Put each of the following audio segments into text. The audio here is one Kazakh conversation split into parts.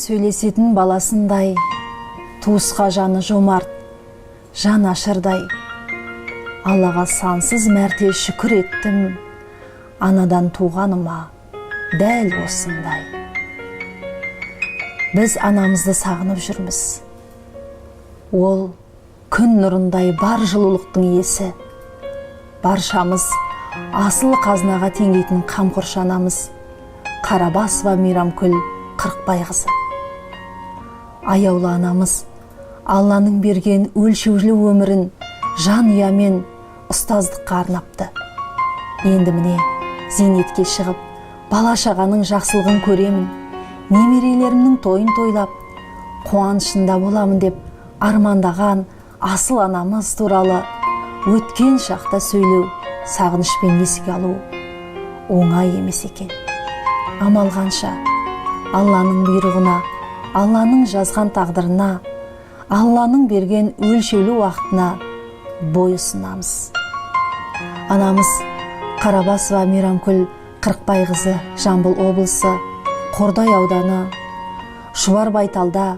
сөйлесетін баласындай, туысқа жаны жомарт, жан ашырдай. Аллаға сансыз мәрте шүкір еттім, анадан туғаныма дәл осындай. Біз анамызды сағынып жүрміз. Ол күн нұрындай бар жылулықтың иесі. Баршамыз асыл қазынаға теңейтін қамқоршы анамыз Қарабасова Мейрамкүл Қырықбайқызы. Аяулы анамыз Алланың берген өлшеулі өмірін жанұямен ұстаздыққа арнапты. Енді міне зейнетке шығып, бала-шағаның жақсылығын көремін, немерелерімнің тойын тойлап, қуанышында боламын деп армандаған асыл анамыз туралы өткен шақта сөйлеу, сағынышпен еске алу оңай емес екен. Амал қанша, Алланың бұйрығына, Алланың жазған тағдырына, Алланың берген өлшеулі уақытына бойұсынамыз. Анамыз Қарабасова Мейрамкүл Қырықбайқызы Жамбыл облысы Қордай ауданы Шұбарбайталда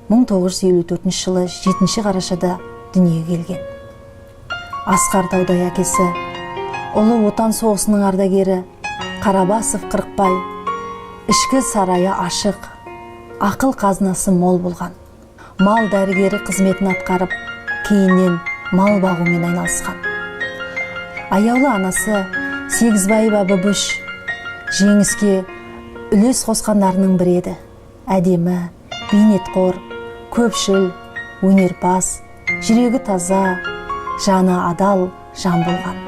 1954 жылы 7 қарашада дүниеге келген. Асқар Таудай әкесі, ұлы отан соғысының ардагері Қарабасов Қырықбай ішкі сарайы ашық, ақыл қазынасы мол болған. Мал дәрігері қызметін атқарып, кейіннен мал бағумен айналысқан. Аяулы анасы Сегізбаева Бүбіш жеңіске үлес қосқандарының бірі еді. Әдемі, бейнетқор, көпшіл, өнерпаз, жүрегі таза, жаны адал жан болған.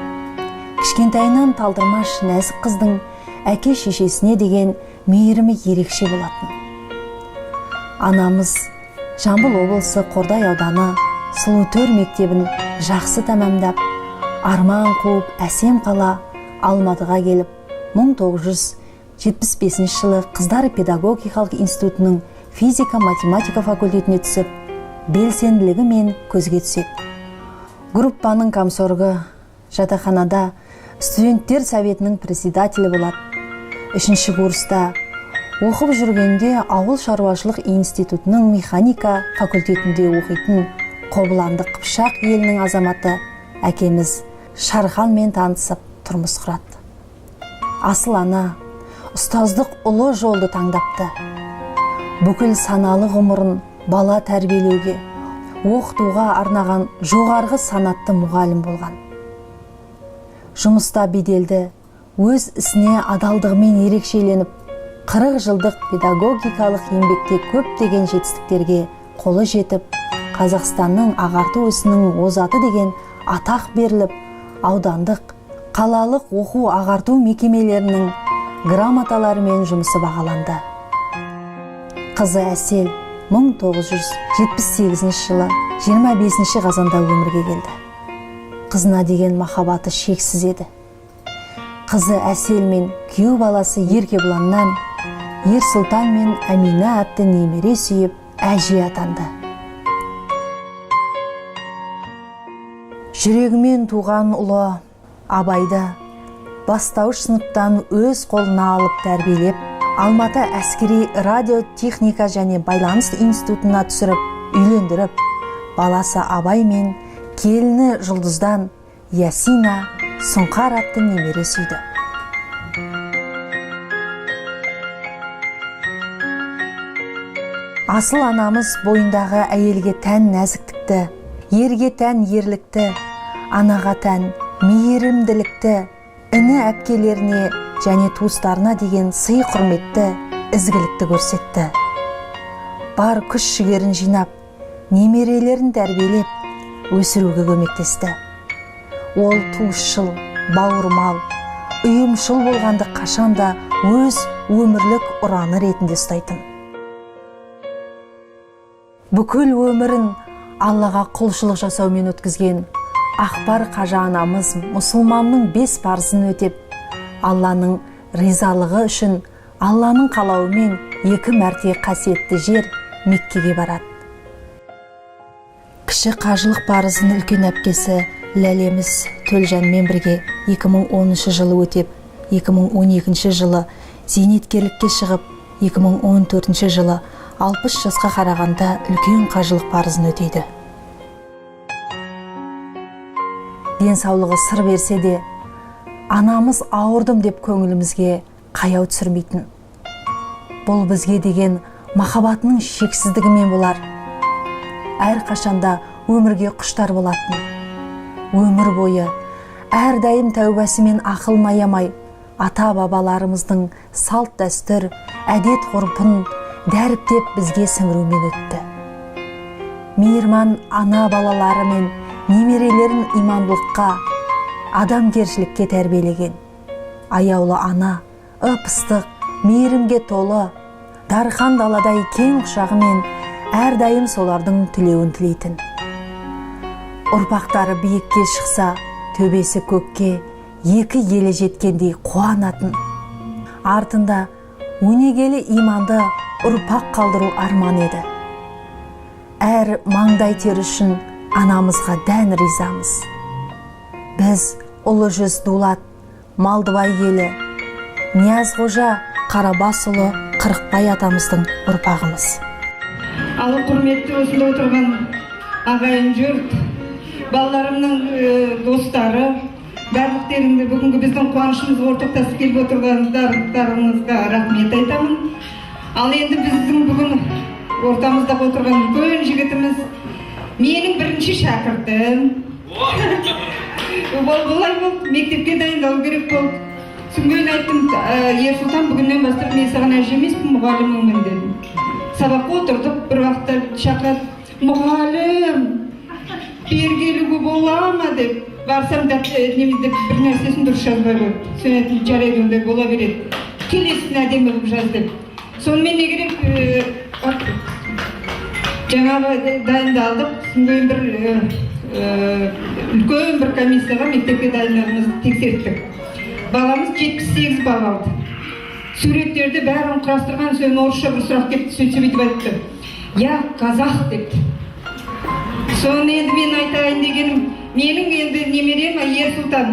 Кішкентайынан талдырмаш нәзік қыздың әке-шешесіне деген мейірімі ерекше болатын. Анамыз Жамбыл облысы Қордай ауданы Сұлутөр мектебін жақсы тәмамдап, арман қуып әсем қала Алматыға келіп, 1975 жылы Қыздар педагогикалық институтының физика-математика факультетіне түсіп, белсенділігімен көзге түседі. Группаның комсоргы, жатақханада студенттер советінің председателі болады. 3-ші курста оқып жүргенде ауыл шаруашылық институтының механика факультетінде оқитын Қобыланды Қыпшақ елінің азаматы әкеміз Шарханмен танысып тұрмыс құрады. Асыл ана ұстаздық ұлы жолды таңдапты. Бүкіл саналы ғұмырын бала тәрбиелеуге, оқытуға арнаған жоғарғы санатты мұғалім болған. Жұмыста беделді, өз ісіне адалдығымен ерекшеленіп, 40 жылдық педагогикалық еңбекте көптеген жетістіктерге қолы жетіп, Қазақстанның ағарту ісінің озаты деген атақ беріліп, аудандық, қалалық оқу ағарту мекемелерінің грамоталарымен жұмысы бағаланды. Қызы Әсел 1978 жылы 25 қазанда өмірге келді. Қызына деген махаббаты шексіз еді. Қызы Әсел мен күйеу баласы Еркебұланнан Ерсұлтан мен Әмина атты немере сүйіп, әже атанды. Жүрегімен туған ұлы Абайды бастауыш сыныптан өз қолына алып тәрбиелеп, Алматы әскери радиотехника және байланыс институтына түсіріп, үйлендіріп, баласы Абай мен келіні Жұлдыздан Ясина Сұңқар атты немере сүйді. Асыл анамыз бойындағы әйелге тән нәзіктікті, ерге тән ерлікті, анаға тән мейірімділікті, іні әпкелеріне және туыстарына деген сый құрметті, ізгілікті көрсетті. Бар күш жігерін жинап, немерелерін тәрбиелеп, өсіруге көмектесті. Ол туысшыл, бауырмал, ұйымшыл болғанды қашанда өз өмірлік ұраны ретінде ұстайтын. Бүкіл өмірін Аллаға құлшылық жасаумен өткізген Ақбар қажа анамыз мұсылманның 5 парызын өтеп, Алланың ризалығы үшін Алланың қалауымен 2 мәрте қасиетті жер Меккеге барады. Кіші қажылық парызын үлкен әпкесі Ләлеміз Төлжанмен бірге 2010 жылы өтеп, 2012 жылы зейнеткерлікке шығып, 2014 жылы 60 жасқа қарағанда үлкен қажылық парызын өтейді. Денсаулығы сыр берсе де, анамыз ауырдым деп көңілімізге қаяу түсірмейтін. Бұл бізге деген махаббатының шексіздігімен болар. Әр қашанда өмірге құштар болатын. Өмір бойы әрдайым тәубасымен ақылын аямай, ата-бабаларымыздың салт дәстүр, әдет ғұрпын дәріптеп бізге сіңірумен өтті. Мейірман ана балалары мен немерелерін имандылыққа, адамгершілікке тәрбиелеген. Аяулы ана, ып-ыстық, мейірімге толы, дархан даладай кең құшағымен әрдайым солардың тілеуін тілейтін. Ұрпақтары биікке шықса, төбесі көкке, екі елі жеткендей қуанатын. Артында өнегелі иманды ұрпақ қалдыру арман еді. Әр маңдай тер үшін анамызға дән ризамыз. Біз ұлы жүз Дулат, Малдыбай елі, Ниязғожа Қарабасұлы Қырықбай атамыздың ұрпағымыз. Ал құрметті осында отырған ағайын жұрт, балаларымның достары, барлықтеріңді бүгінгі біздің қуанышымызға ортақтасып келіп отырғандарыңызға рахмет айтамын. Ал енді біздің бүгін ортамызда отырған үлкен жігітіміз менің бірінші шәкіртім. Болай болды, мектепке дайындалу керек болды. Сүңген айттым, Ерсұлтан, бүгіннен бастап мен саған әже емеспін, мұғаліміңмін дедім. Сабаққа отырдық, бір уақытта шақырып, мұғалім, бергелігі бола ма деп, барсам немізде бір нәрсесін дұрыс жазбай қойды. Сен айттым, жарайды ондай бола береді. Келесін әдемі қылып жаз деп. Сонымен не керек, жаңағы дайындалдық, сүңген үлкен бір комиссияға мектепке дайындығымызды тексерттік. Баламыз 78 бал алды. Суреттерді бәрін құрастырған, сөйін орысша бір сұрақ кетті, сөйтіп айтты. Я қазақ депті. Соны енді мен айтайын дегенім, менің енді немерем Ерсұлтан.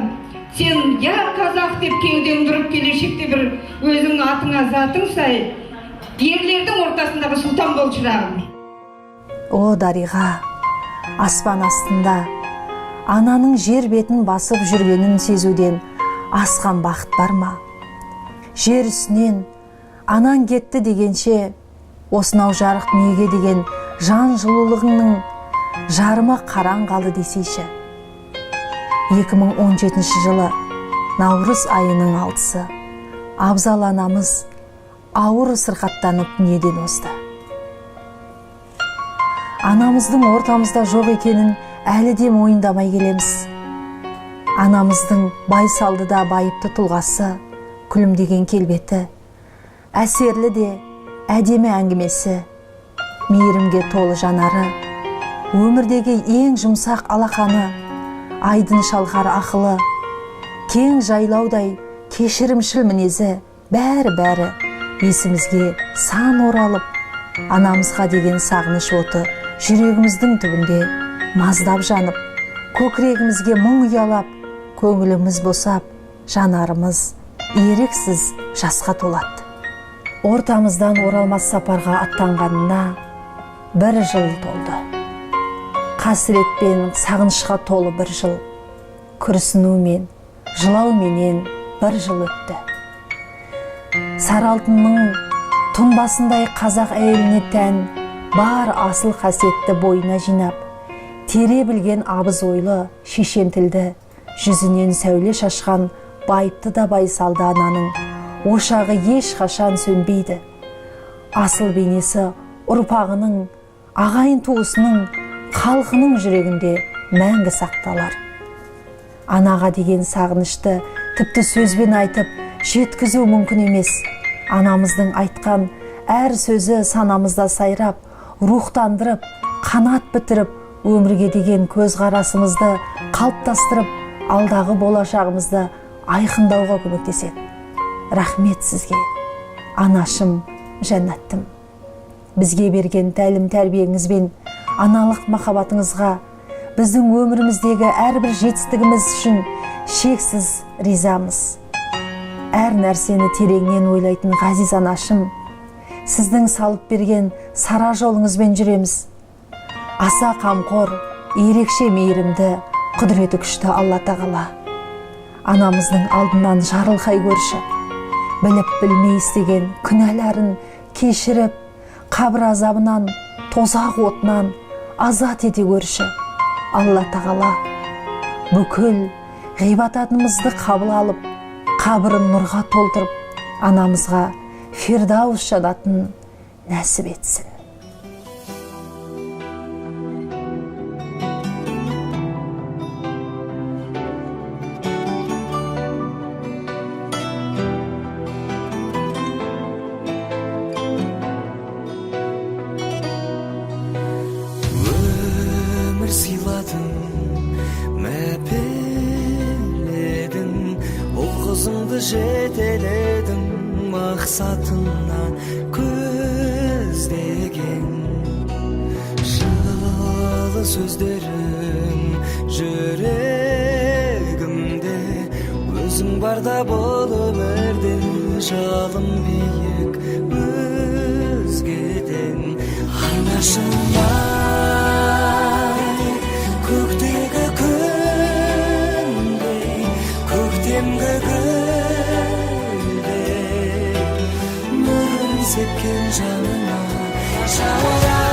Сен я қазақ деп кеуден тұрып келешекте бір өзің атыңа затың сай, ерлердің ортасындағы сұлтан бол шырағым. О Дариға, аспан астында ананың жер бетін басып жүргенін сезуден асқан бақыт бар ма? Жер үстінен анаң кетті дегенше, осынау жарық дүниеге деген жан жылулығыңның жарымы қараң қалды десейші. 2017 жылы наурыз айының 6-сы Абзал анамыз ауыр сырқаттанып дүниеден озды. Анамыздың ортамызда жоқ екенін әлі де мойындамай келеміз. Анамыздың байсалды да байыпты тұлғасы, күлімдеген келбеті, әсерлі де әдемі әңгімесі, мейірімге толы жанары, өмірдегі ең жұмсақ алақаны, айдын шалғар ақылы, кең жайлаудай кешірімшіл мінезі, бәрі есімізге сан оралып, анамызға деген сағыныш оты жүрегіміздің түбінде маздап жанып, көкірегімізге мұң ұялап, көңіліміз босап, жанарымыз еріксіз жасқа толады. Ортамыздан оралмас сапарға аттанғанына 1 жыл толды. Қасіретпен сағынышқа толы 1 жыл, күрсінумен, жылауменен 1 жыл өтті. Сары алтынның тұнбасындай қазақ әйеліне тән бар асыл қасиетті бойына жинап, тере білген абыз ойлы, шешен тілді, жүзінен сәуле шашқан байыпты да байсалды ананың ошағы ешқашан сөнбейді. Асыл бейнесі ұрпағының, ағайын туысының, халқының жүрегінде мәңгі сақталар. Анаға деген сағынышты тіпті сөзбен айтып жеткізу мүмкін емес. Анамыздың айтқан әр сөзі санамызда сайрап, рухтандырып, қанат бітіріп, өмірге деген көзқарасымызды қалыптастырып, алдағы болашағымызды айқындауға көмектеседі. Рахмет сізге, анашым, жәннаттым. Бізге берген тәлім тәрбиеңізбен аналық махаббатыңызға, біздің өміріміздегі әрбір жетістігіміз үшін шексіз ризамыз. Әр нәрсені тереңнен ойлайтын ғазиз анашым, сіздің салып берген сара жолыңызбен жүреміз. Аса қамқор, ерекше мейірімді, құдіреті күшті Алла тағала анамыздың алдынан жарылқай көрші, біліп білмей істеген күнәларын кешіріп, қабір азабынан, тозақ отынан азат ете көрші. Алла тағала бүкіл ғибадатымызды қабыл алып, қабірін нұрға толтырып, анамызға фирдаус жанатын нәсіп етсін. Өмір сыйладың, мәпеледің, ол қызыңды жетеледің, мақсатына көздеген. Жылы сөздерің жүрегімде, өзің барда бол өмірде, жалын биік өзгеден. Анашымай, көктегі күндей, көктемгі гүлдей, нұрын сепкен жанына жауап